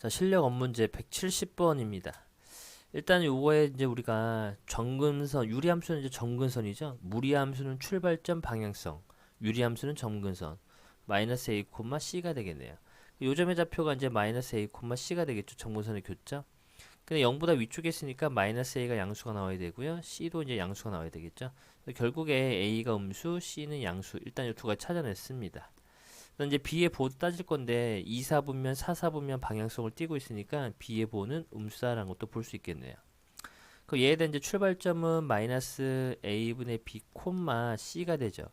자, 실력 업문제 170번입니다. 일단 요거에 이제 우리가 정근선, 유리함수는 이제 정근선이죠. 무리함수는 출발점 방향성, 유리함수는 점근선. 마이너스 a, c가 되겠네요. 요점의 좌표가 이제 마이너스 a, c가 되겠죠. 정근선의 교점. 근데 0보다 위쪽에 있으니까 마이너스 a가 양수가 나와야 되고요. c도 이제 양수가 나와야 되겠죠. 결국에 a가 음수, c는 양수. 일단 이 두 가지 찾아냈습니다. 이제 B의 보호 따질 건데 2, 4분면, 4, 4분면 방향성을 띠고 있으니까 B의 보호는 음수다라는 것도 볼 수 있겠네요. 그 얘에 대한 이제 출발점은 마이너스 A분의 B, C가 되죠.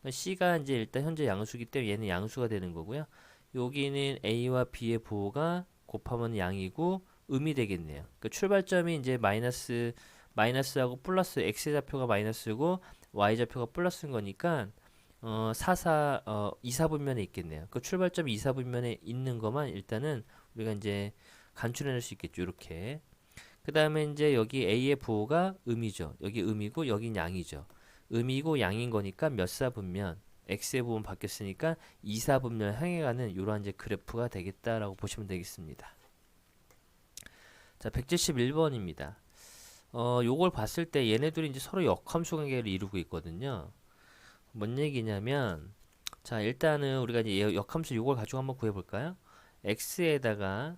C가 이제 일단 현재 양수기 때문에 얘는 양수가 되는 거고요. 여기는 A와 B의 보호가 곱하면 양이고 음이 되겠네요. 그 출발점이 이제 마이너스하고 플러스 X의 좌표가 마이너스고 Y 좌표가 플러스인 거니까 2, 4분면에 있겠네요. 그 출발점 2, 4분면에 있는 것만 일단은 우리가 이제 간추려낼 수 있겠죠. 이렇게. 그 다음에 이제 여기 A의 부호가 음이죠. 여기 음이고 여긴 양이죠. 음이고 양인 거니까 몇 사분면 X의 부호는 바뀌었으니까 2, 4분면 향해 가는 이러한 이제 그래프가 되겠다라고 보시면 되겠습니다. 자, 171번입니다. 요걸 봤을 때 얘네들이 이제 서로 역함수 관계를 이루고 있거든요. 뭔 얘기냐면 자 일단은 우리가 이제 역함수 요걸 가지고 한번 구해볼까요? x에다가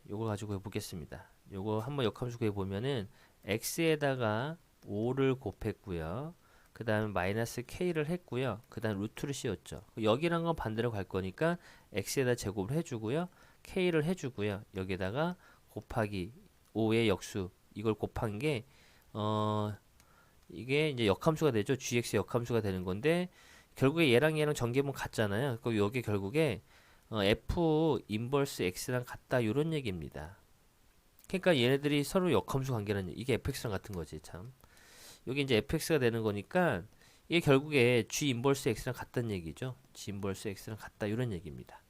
요걸 가지고 해보겠습니다. 요거 한번 역함수 구해보면은 x에다가 5를 곱했고요. 그 다음에 마이너스 k를 했고요. 그 다음 루트를 씌웠죠. 여기란 건 반대로 갈 거니까 x에다 제곱을 해주고요. k를 해주고요. 여기다가 곱하기 5의 역수 이걸 곱한 게 이게 이제 역함수가 되죠. gx 역함수가 되는 건데 결국에 얘랑 얘랑 전개분 같잖아요. 그럼 여기 결국에 f 인버스 x랑 같다 이런 얘기입니다. 그러니까 얘네들이 서로 역함수 관계라는 이게 fx랑 같은 거지 참. 여기 이제 fx가 되는 거니까 이게 결국에 g 인버스 x랑 같다는 얘기죠. g 인버스 x랑 같다 이런 얘기입니다.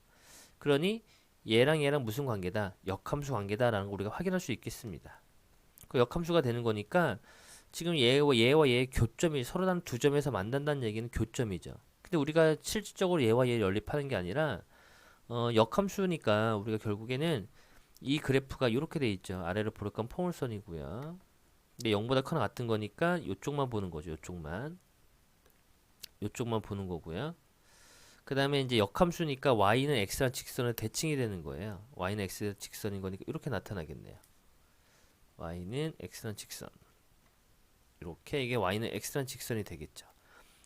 그러니 얘랑 얘랑 무슨 관계다? 역함수 관계다라는 걸 우리가 확인할 수 있겠습니다. 그 역함수가 되는 거니까 지금 얘와 얘의 교점이 서로 다른 두 점에서 만난다는 얘기는 교점이죠. 근데 우리가 실질적으로 얘와 얘를 연립하는 게 아니라 역함수니까 우리가 결국에는 이 그래프가 이렇게 돼 있죠. 아래로 보력한 포물선이고요. 근데 0보다 크나 같은 거니까 이쪽만 보는 거죠. 이쪽만 보는 거고요. 그 다음에 이제 역함수니까 y는 x란 직선의 대칭이 되는 거예요. y는 x 직선인 거니까 이렇게 나타나겠네요. y는 x란 직선. 이렇게 이게 y는 x란 직선이 되겠죠.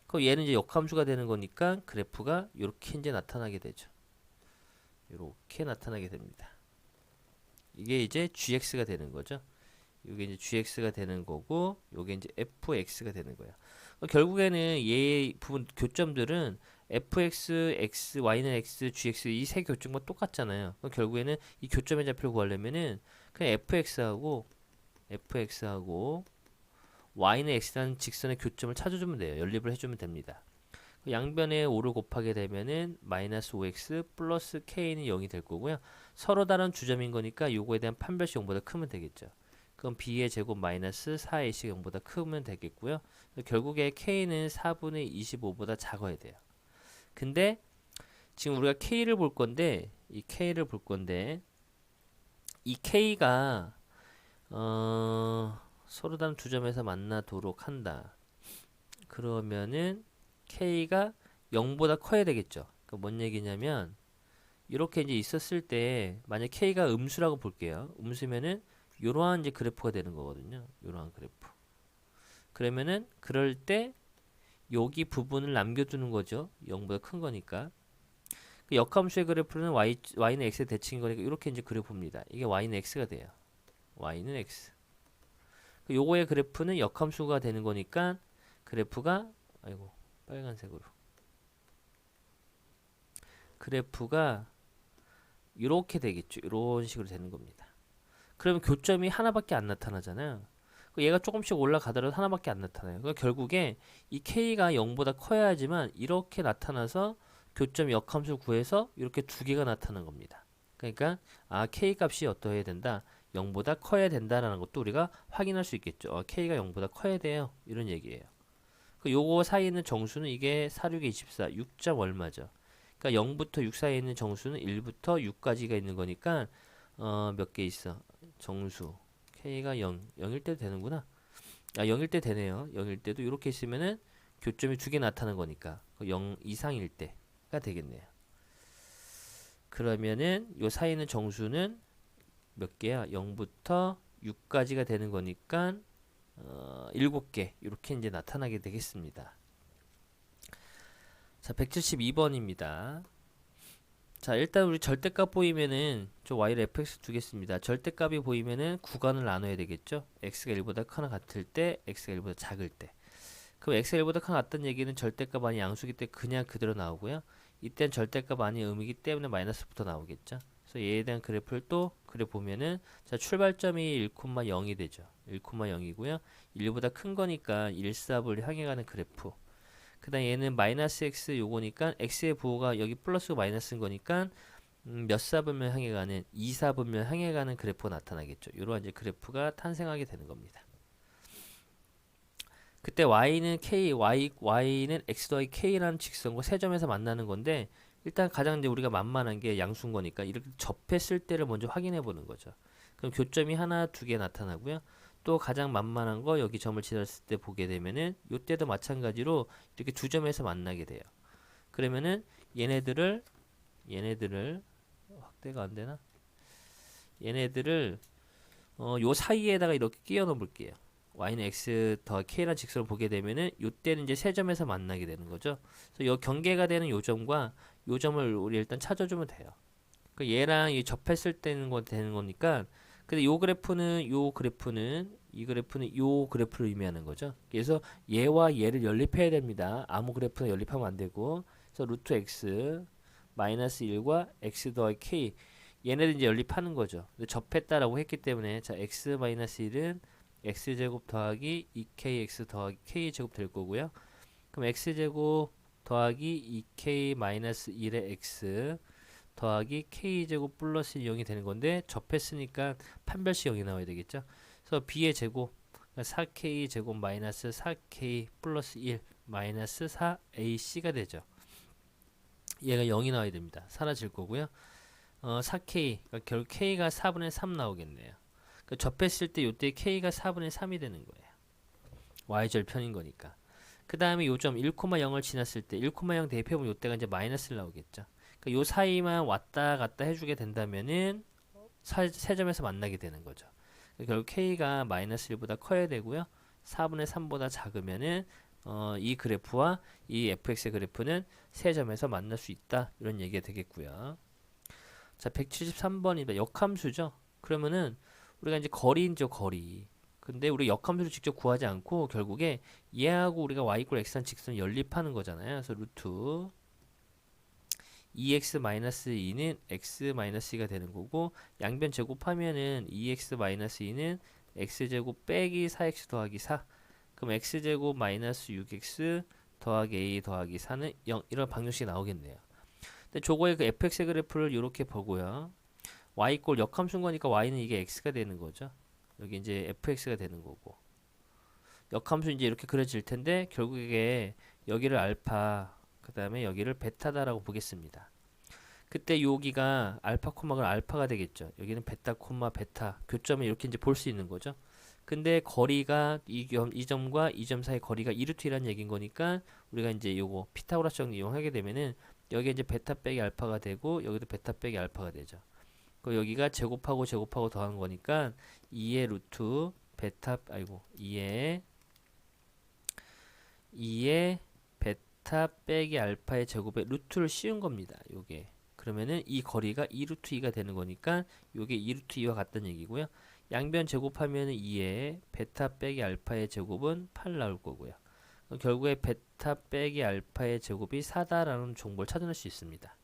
그럼 얘는 이제 역함수가 되는 거니까 그래프가 이렇게 이제 나타나게 되죠. 이렇게 나타나게 됩니다. 이게 이제 gx가 되는 거죠. 이게 이제 gx가 되는 거고, 이게 이제 fx가 되는 거예요. 결국에는 얘 부분 교점들은 fx, x, y는 x, gx 이 세 교점과 똑같잖아요. 그럼 결국에는 이 교점의 좌표를 구하려면은 그냥 fx하고 y는 x라는 직선의 교점을 찾아주면 돼요. 연립을 해주면 됩니다. 양변에 5를 곱하게 되면은 마이너스 5x 플러스 k는 0이 될 거고요. 서로 다른 주점인 거니까 요거에 대한 판별식 0보다 크면 되겠죠. 그럼 b의 제곱 마이너스 4ac 0보다 크면 되겠고요. 결국에 k는 4분의 25보다 작아야 돼요. 근데 지금 우리가 k를 볼 건데 이 k가 서로 다른 두 점에서 만나도록 한다. 그러면은 k가 0보다 커야 되겠죠. 그러니까 뭔 얘기냐면 이렇게 이제 있었을 때 만약 k가 음수라고 볼게요. 음수면은 이러한 이제 그래프가 되는 거거든요. 이러한 그래프. 그러면은 그럴 때 여기 부분을 남겨두는 거죠. 0보다 큰 거니까. 그 역함수의 그래프는 y는 x의 대칭인 거니까 이렇게 이제 그려봅니다. 이게 y는 x가 돼요. y는 x. 요거의 그래프는 역함수가 되는 거니까 그래프가 아이고 빨간색으로 그래프가 이렇게 되겠죠. 이런 식으로 되는 겁니다. 그러면 교점이 하나밖에 안 나타나잖아요. 얘가 조금씩 올라가더라도 하나밖에 안 나타나요. 그러니까 결국에 이 k가 0보다 커야 하지만 이렇게 나타나서 교점 역함수 구해서 이렇게 두 개가 나타난 겁니다. 그러니까 k 값이 어떠해야 된다? 0보다 커야 된다라는 것도 우리가 확인할 수 있겠죠. k가 0보다 커야 돼요. 이런 얘기예요. 요거 사이에 있는 정수는 이게 4, 6에 24, 6점 얼마죠. 그러니까 0부터 6 사이에 있는 정수는 1부터 6까지가 있는 거니까 몇 개 있어. 정수. K가 0일 때도 되는구나. 0일 때 되네요. 0일 때도 이렇게 있으면은 교점이 두 개 나타나는 거니까 0 이상일 때가 되겠네요. 그러면은 요 사이는 정수는 몇 개야? 0부터 6까지가 되는 거니까 7개 이렇게 이제 나타나게 되겠습니다. 자, 172번입니다. 자, 일단 우리 절대값 보이면은 저 y를 fx 두겠습니다. 절대값이 보이면은 구간을 나눠야 되겠죠? x가 1보다 크나 같을 때, x가 1보다 작을 때. 그럼 x가 1보다 크나 같다는 얘기는 절대값 아니 양수기 때 그냥 그대로 나오고요. 이땐 절대값 아니 의미이기 때문에 마이너스부터 나오겠죠. 그래서 얘에 대한 그래프를 또 그래 보면은 자, 출발점이 1,0이 되죠. 1,0이고요. 1보다 큰 거니까 1삽을 향해 가는 그래프. 그 다음 얘는 마이너스 x 요거니까 x의 부호가 여기 플러스고 마이너스인 거니까 몇 사분면 향해 가는 2사분면 향해 가는 그래프가 나타나겠죠. 이러한 이제 그래프가 탄생하게 되는 겁니다. 그때 y는 k, y는 x 더하기 k라는 직선과 세 점에서 만나는 건데 일단 가장 이제 우리가 만만한 게 양수인 거니까 이렇게 접했을 때를 먼저 확인해 보는 거죠. 그럼 교점이 하나, 두 개 나타나고요. 또 가장 만만한 거 여기 점을 지났을 때 보게 되면은 이때도 마찬가지로 이렇게 두 점에서 만나게 돼요. 그러면은 얘네들을 확대가 안 되나? 얘네들을 요 사이에다가 이렇게 끼워 넣어 볼게요. y는 x 더 k라는 직선을 보게 되면은 이때는 이제 세 점에서 만나게 되는 거죠. 그래서 요 경계가 되는 요 점과 요 점을 우리 일단 찾아주면 돼요. 그 얘랑 이 접했을 때는 거 되는 거니까. 근데 요 그래프는 이 그래프는 요 그래프를 의미하는 거죠. 그래서 얘와 얘를 연립해야 됩니다. 아무 그래프나 연립하면 안 되고. 그래서 루트 x 마이너스 1과 x 더하기 k 얘네들 이제 연립하는 거죠. 근데 접했다라고 했기 때문에 자 x 마이너스 1은 x제곱 더하기 2kx 더하기 k제곱 될 거고요. 그럼 x제곱 더하기 2k 마이너스 1의 x 더하기 k제곱 플러스 0이 되는 건데 접했으니까 판별식 0이 나와야 되겠죠. 그래서 b의 제곱 4k 제곱 마이너스 4k 플러스 1 마이너스 4ac가 되죠. 얘가 0이 나와야 됩니다. 사라질 거고요. 4k 그러니까 결국 k가 4분의 3 나오겠네요. 그러니까 접했을 때 요때 k가 4분의 3이 되는 거예요. y절편인 거니까. 그 다음에 요점 1,0을 지났을 때 1,0 대입해보면 요때가 이제 마이너스를 나오겠죠. 그러니까 요 사이만 왔다 갔다 해주게 된다면은 세 점에서 만나게 되는 거죠. 그러니까 결국 k가 마이너스 1보다 커야 되고요. 4분의 3보다 작으면은 이 그래프와 이 fx의 그래프는 세 점에서 만날 수 있다. 이런 얘기가 되겠고요. 자, 173번이다. 역함수죠. 그러면은 우리가 이제 거리인죠, 거리. 근데 우리 역함수를 직접 구하지 않고 결국에 얘하고 우리가 y 이퀄 x한 직선을 연립하는 거잖아요. 그래서 루트 2x-2는 x-2가 되는 거고 양변 제곱하면은 2x-2는 x제곱 빼기 4x 더하기 4 그럼 x제곱 마이너스 6x 더하기 a 더하기 4는 0 이런 방정식이 나오겠네요. 근데 저거의 그 fx의 그래프를 이렇게 보고요. y 이꼴 역함수인 거니까 y는 이게 x가 되는 거죠. 여기 이제 fx가 되는 거고 역함수 이제 이렇게 그려질 텐데 결국에 여기를 알파 그 다음에 여기를 베타다라고 보겠습니다. 그때 여기가 알파 콤마가 알파가 되겠죠. 여기는 베타 콤마 베타 교점을 이렇게 이제 볼 수 있는 거죠. 근데 거리가 이 점과 이 점 사이 거리가 2루트라는 얘기인 거니까 우리가 이제 요거 피타고라스 정리 이용하게 되면은 여기 이제 베타 빼기 알파가 되고 여기도 베타 빼기 알파가 되죠. 그 여기가 제곱하고 제곱하고 더한 거니까 2의 루트 베타 2의 베타 빼기 알파의 제곱에 루트를 씌운 겁니다. 요게 그러면은 이 거리가 2루트 2가 되는 거니까 요게 2루트 2와 같다는 얘기고요. 양변 제곱하면은 2의 베타 빼기 알파의 제곱은 8 나올 거고요. 결국에 베타 빼기 알파의 제곱이 4다라는 정보를 찾아낼 수 있습니다.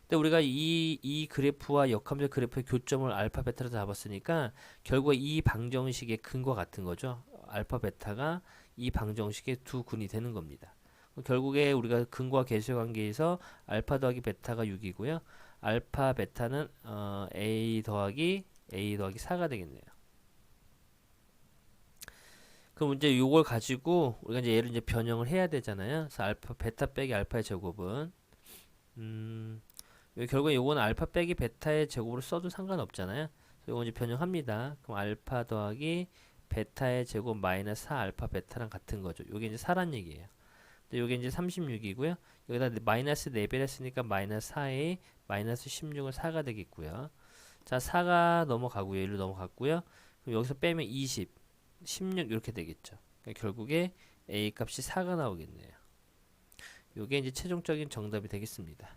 근데 우리가 이 그래프와 역함수 그래프의 교점을 알파 베타로 잡았으니까 결국에 이 방정식의 근과 같은 거죠. 알파 베타가 이 방정식의 두 근이 되는 겁니다. 결국에 우리가 근과 계수의 관계에서 알파 더하기 베타가 6이고요. 알파 베타는 a 더하기 4가 되겠네요. 그럼 이제 요걸 가지고 우리가 이제 얘를 이제 변형을 해야 되잖아요. 그래서 알파 베타 빼기 알파의 제곱은 결국에 요거는 알파 빼기 베타의 제곱으로 써도 상관없잖아요. 요거 이제 변형합니다. 그럼 알파 더하기 베타의 제곱 마이너스 4 알파 베타랑 같은 거죠. 요게 이제 4란 얘기예요. 근데 요게 이제 36이고요. 여기다 마이너스 4배를 했으니까 마이너스 4에 마이너스 16은 4가 되겠고요. 자, 4가 넘어가고요. 1로 넘어갔고요. 그럼 여기서 빼면 20, 16 이렇게 되겠죠. 그러니까 결국에 A 값이 4가 나오겠네요. 요게 이제 최종적인 정답이 되겠습니다.